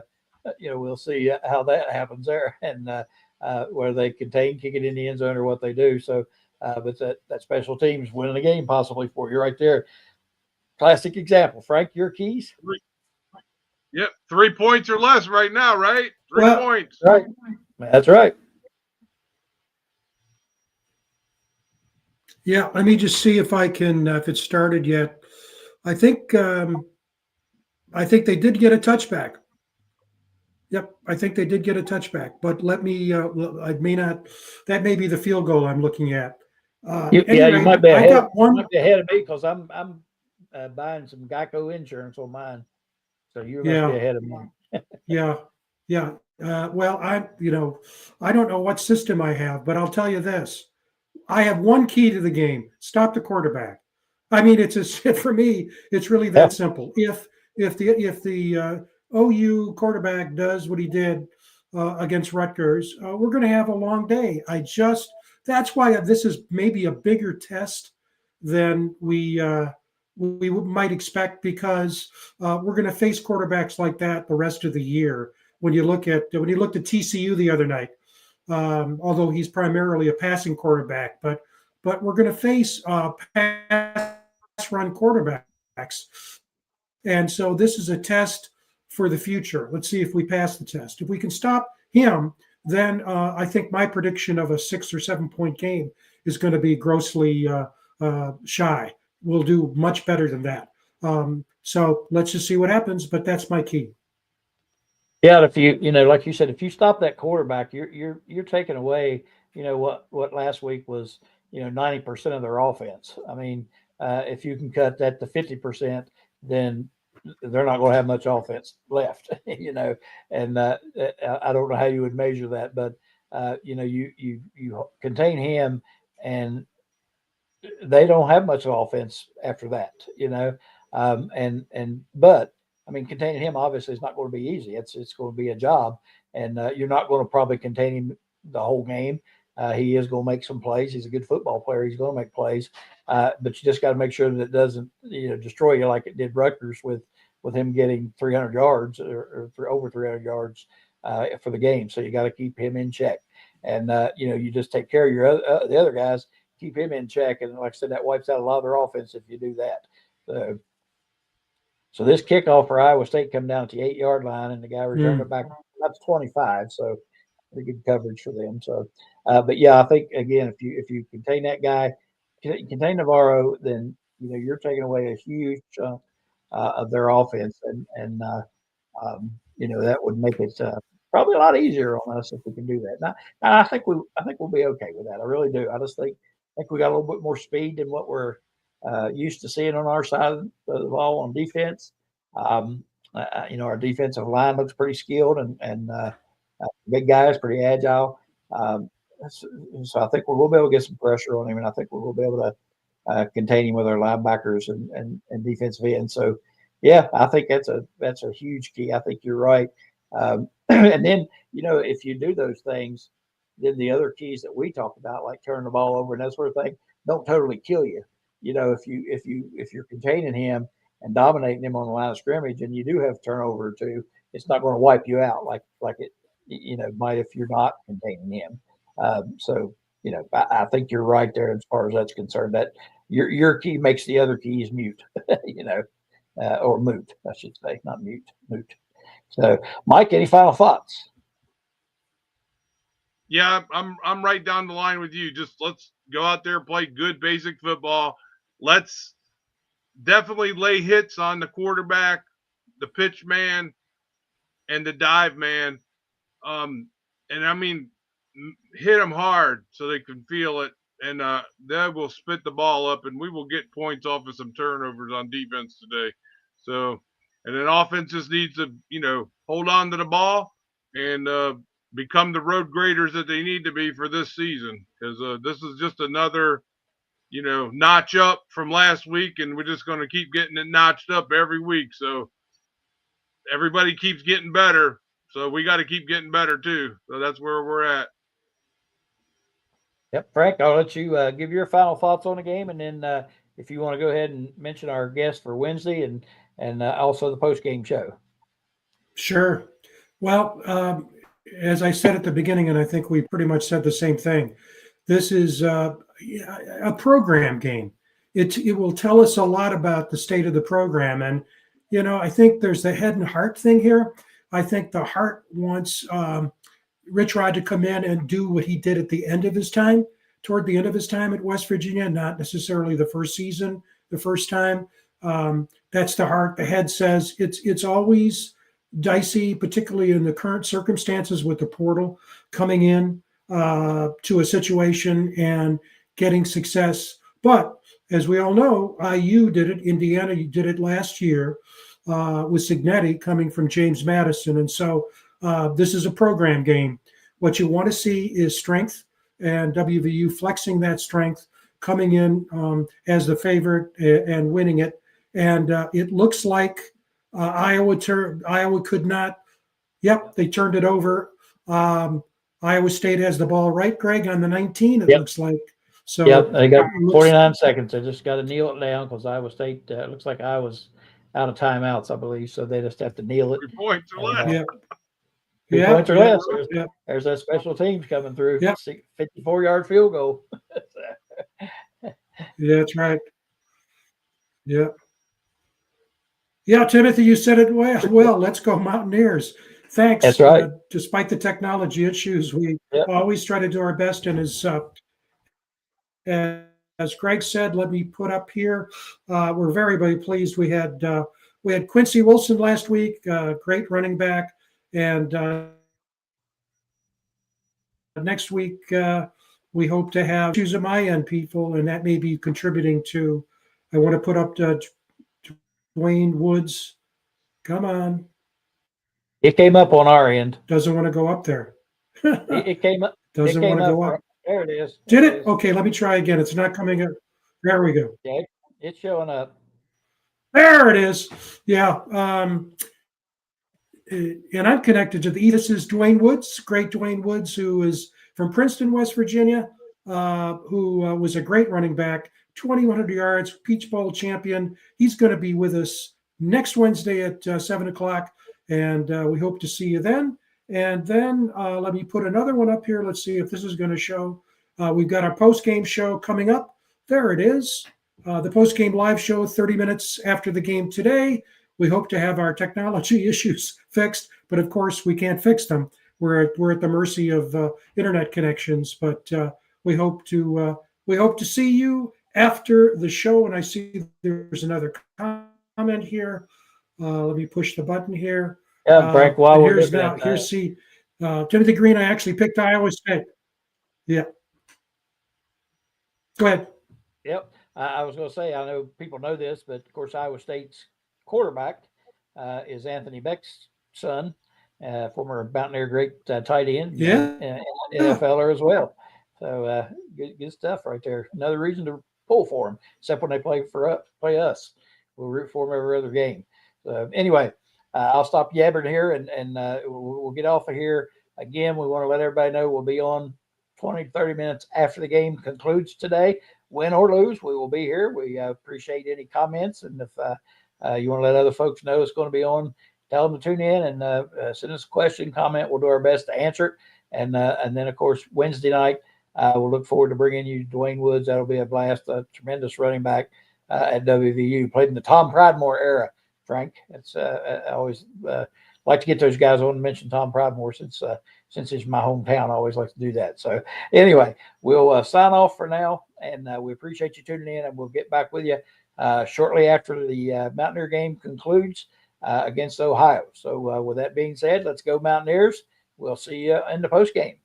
Speaker 1: We'll see how that happens there, and whether they contain, kick it in the end zone, or what they do. So, but that special teams winning the game possibly for you right there. Classic example. Frank, your keys.
Speaker 3: Yep, 3 points or less right now, right? 3 points.
Speaker 1: Right. That's right.
Speaker 2: Yeah, let me just see if I can, if it's started yet. I think they did get a touchback. Yep, I think they did get a touchback. But let me, I may not. That may be the field goal I'm looking at.
Speaker 1: You might be ahead. You might be ahead of me because I'm buying some Geico insurance on mine. So you must be ahead of me.
Speaker 2: Yeah. Well, I don't know what system I have, but I'll tell you this: I have one key to the game: stop the quarterback. I mean, for me, it's really that simple. If the OU quarterback does what he did against Rutgers, we're going to have a long day. That's why this is maybe a bigger test than we might expect because we're going to face quarterbacks like that the rest of the year. When you looked at TCU the other night, although he's primarily a passing quarterback. But we're going to face pass run quarterbacks. And so this is a test for the future. Let's see if we pass the test. If we can stop him, then I think my prediction of a 6 or 7 point game is going to be grossly shy. We'll do much better than that. So let's just see what happens. But that's my key.
Speaker 1: Yeah, if you like you said, if you stop that quarterback, you're taking away what last week was 90% of their offense. I mean, if you can cut that to 50%, then they're not going to have much offense left. And I don't know how you would measure that, but you contain him, and they don't have much of offense after that. But I mean, containing him obviously is not going to be easy. It's going to be a job, and you're not going to probably contain him the whole game. He is going to make some plays. He's a good football player. He's going to make plays, but you just got to make sure that it doesn't destroy you like it did Rutgers with him getting 300 yards or over 300 yards for the game. So you got to keep him in check, and you just take care of your the other guys, keep him in check, and like I said, that wipes out a lot of their offense if you do that. So this kickoff for Iowa State come down to the 8-yard line, and the guy returned it back up to 25. So pretty good coverage for them. So, but yeah, I think again, if you contain that guy, contain Navarro, then you're taking away a huge chunk of their offense, and that would make it probably a lot easier on us if we can do that. Now I think we'll be okay with that. I really do. I just think we got a little bit more speed than what we're used to seeing on our side of the ball on defense. Our defensive line looks pretty skilled, and big guys, pretty agile. So I think we'll be able to get some pressure on him, and I think we'll be able to contain him with our linebackers and defensive ends. So, yeah, I think that's a huge key. I think you're right. And then if you do those things, then the other keys that we talked about, like turning the ball over and that sort of thing, don't totally kill you. If you're containing him and dominating him on the line of scrimmage, and you do have turnover or two, it's not going to wipe you out like it might if you're not containing him. So I think you're right there as far as that's concerned. That your key makes the other keys mute, or moot, I should say, not mute, moot. So, Mike, any final thoughts?
Speaker 3: Yeah, I'm right down the line with you. Just let's go out there, play good basic football. Let's definitely lay hits on the quarterback, the pitch man, and the dive man. And I mean, hit them hard so they can feel it, and they will spit the ball up, and we will get points off of some turnovers on defense today. So, and then offense just needs to, hold on to the ball and become the road graders that they need to be for this season, because this is just another, notch up from last week, and we're just going to keep getting it notched up every week. So everybody keeps getting better. So we got to keep getting better too. So that's where we're at.
Speaker 1: Yep, Frank, I'll let you give your final thoughts on the game, and then if you want to go ahead and mention our guest for Wednesday and also the post-game show.
Speaker 2: Sure. Well, as I said at the beginning, and I think we pretty much said the same thing, this is a program game. It will tell us a lot about the state of the program. And, I think there's the head and heart thing here. I think the heart wants Rich Rod to come in and do what he did at the end of his time, toward the end of his time at West Virginia, not necessarily the first season, the first time. That's the heart. The head says it's always dicey, particularly in the current circumstances with the portal coming in to a situation and getting success. But as we all know, IU did it. Indiana did it last year with Cignetti coming from James Madison. And so this is a program game. What you want to see is strength, and WVU flexing that strength, coming in as the favorite and winning it. And it looks like Iowa could not. Yep, they turned it over. Iowa State has the ball right, Greg, on the 19. It looks like. So
Speaker 1: yep, they got 49 seconds. They just got to kneel it down because Iowa State looks like Iowa's out of timeouts, I believe. So they just have to kneel it.
Speaker 3: 3 points or less.
Speaker 1: 2
Speaker 2: Yeah,
Speaker 1: points or
Speaker 2: yeah,
Speaker 1: less.
Speaker 2: yeah.
Speaker 1: There's that special teams coming through.
Speaker 2: Yep.
Speaker 1: 54-yard field goal.
Speaker 2: Yeah, that's right. Yeah. Yeah, Timothy, you said it well. Well, let's go Mountaineers. Thanks.
Speaker 1: That's right.
Speaker 2: Despite the technology issues, we
Speaker 1: Yep.
Speaker 2: always try to do our best. And as Greg said, let me put up here. We're very, very pleased. We had Quincy Wilson last week, great running back, and next week we hope to have issues at my end, people, and that may be contributing to. I want to put up Dwayne Woods. Come on.
Speaker 1: It came up on our end.
Speaker 2: Doesn't want to go up there.
Speaker 1: It came up.
Speaker 2: Doesn't want to go up.
Speaker 1: There it is.
Speaker 2: Did it? Okay, let me try again. It's not coming up. There we go.
Speaker 1: Yeah, it's showing up.
Speaker 2: There it is. Yeah. And I'm connected to this is Dwayne Woods, great Dwayne Woods, who is from Princeton, West Virginia, who was a great running back, 2,100 yards, Peach Bowl champion. He's going to be with us next Wednesday at 7 o'clock, and we hope to see you then. And then let me put another one up here. Let's see if this is going to show. We've got our post-game show coming up. There it is. The post-game live show 30 minutes after the game today. We hope to have our technology issues fixed, but of course we can't fix them. We're at the mercy of internet connections. But we hope to see you after the show. And I see there's another comment here. Let me push the button here.
Speaker 1: Yeah, Frank. While we're looking at
Speaker 2: here's see Timothy Green. I actually picked Iowa State. Yeah. Go ahead.
Speaker 1: Yep. I was going to say, I know people know this, but of course, Iowa State's quarterback is Anthony Beck's son, former Mountaineer great tight end, NFLer as well. So good stuff right there. Another reason to pull for him, except when they play us. We'll root for them every other game. So anyway, I'll stop yabbering here and we'll get off of here. Again, we want to let everybody know we'll be on 20 to 30 minutes after the game concludes today. Win or lose, we will be here. We appreciate any comments. And if you want to let other folks know it's going to be on, tell them to tune in and send us a question, comment. We'll do our best to answer it. And then, of course, Wednesday night, we'll look forward to bringing you Dwayne Woods. That'll be a blast, a tremendous running back at WVU. Played in the Tom Pridemore era, Frank. It's I always like to get those guys on and mention Tom Pridemore since it's my hometown. I always like to do that. So anyway, we'll sign off for now, and we appreciate you tuning in, and we'll get back with you shortly after the Mountaineer game concludes against Ohio. So with that being said, let's go Mountaineers. We'll see you in the post game.